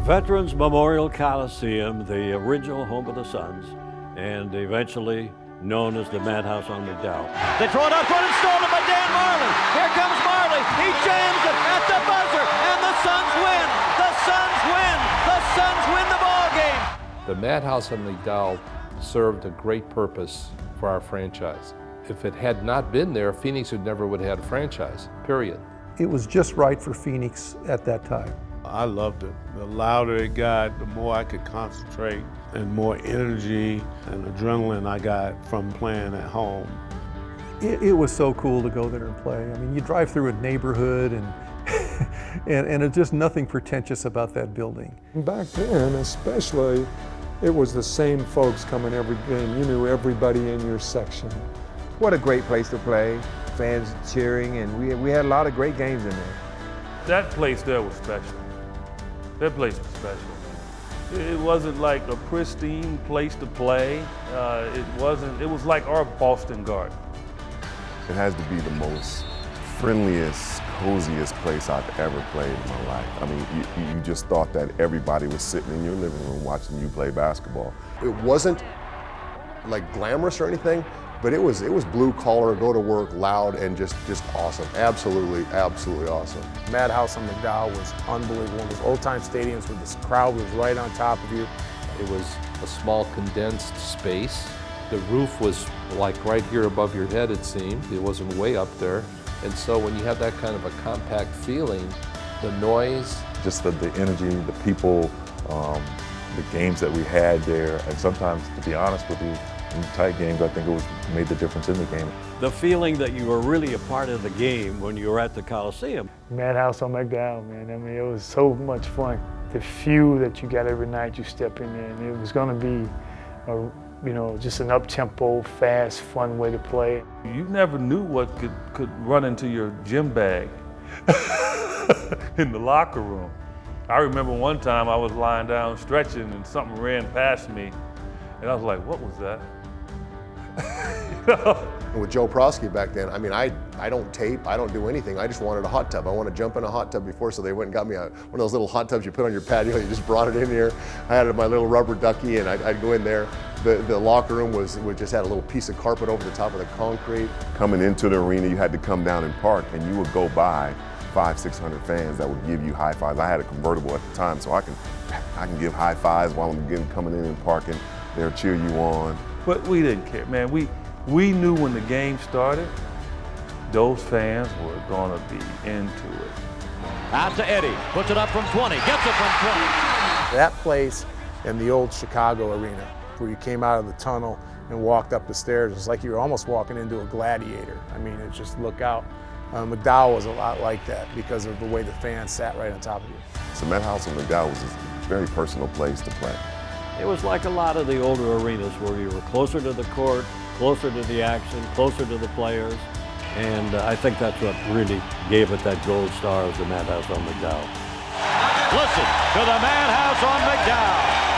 Veterans Memorial Coliseum, the original home of the Suns, and eventually known as the Madhouse on McDowell. They throw it up front and stolen by Dan Marley. Here comes Marley. He jams it at the buzzer, and the Suns win. The Suns win. The Suns win the ball game. The Madhouse on McDowell served a great purpose for our franchise. If it had not been there, Phoenix never would have had a franchise, period. It was just right for Phoenix at that time. I loved it. The louder it got, the more I could concentrate and more energy and adrenaline I got from playing at home. It was so cool to go there and play. I mean, you drive through a neighborhood and and it's just nothing pretentious about that building. Back then, especially, it was the same folks coming every game. You knew everybody in your section. What a great place to play. Fans cheering, and we had a lot of great games in there. That place there was special. That place was special. It wasn't like a pristine place to play. It was like our Boston Garden. It has to be the most friendliest, coziest place I've ever played in my life. I mean, you just thought that everybody was sitting in your living room watching you play basketball. It wasn't like glamorous or anything, but it was blue collar, go to work, loud, and just awesome. Absolutely, absolutely awesome. Madhouse on McDowell was unbelievable. One of those old-time stadiums where this crowd was right on top of you. It was a small condensed space. The roof was like right here above your head, it seemed. It wasn't way up there. And so when you have that kind of a compact feeling, the noise, just the energy, the people, the games that we had there, and sometimes, to be honest with you, in tight games, I think it made the difference in the game. The feeling that you were really a part of the game when you were at the Coliseum. Madhouse on McDowell, man. I mean, it was so much fun. The feel that you got every night you step in there, and it was going to be just an up-tempo, fast, fun way to play. You never knew what could run into your gym bag in the locker room. I remember one time I was lying down stretching and something ran past me, and I was like, what was that? With Joe Prosky back then, I mean, I don't tape, I don't do anything. I just wanted a hot tub. I want to jump in a hot tub before, so they went and got me one of those little hot tubs you put on your patio. You just brought it in here. I had my little rubber ducky, and I'd go in there. The locker room we just had a little piece of carpet over the top of the concrete. Coming into the arena, you had to come down and park, and you would go by 500-600 fans that would give you high fives. I had a convertible at the time, so I can give high fives while I'm coming in and parking. They'll cheer you on. But we didn't care, man. We knew when the game started, those fans were going to be into it. Out to Eddie, puts it up from 20, gets it from 20. That place and the old Chicago arena, where you came out of the tunnel and walked up the stairs, it's like you were almost walking into a gladiator. I mean, it just look out. McDowell was a lot like that because of the way the fans sat right on top of you. So Madhouse on McDowell was a very personal place to play. It was like a lot of the older arenas where you were closer to the court, closer to the action, closer to the players, and I think that's what really gave it that gold star as the Madhouse on McDowell. Listen to the Madhouse on McDowell.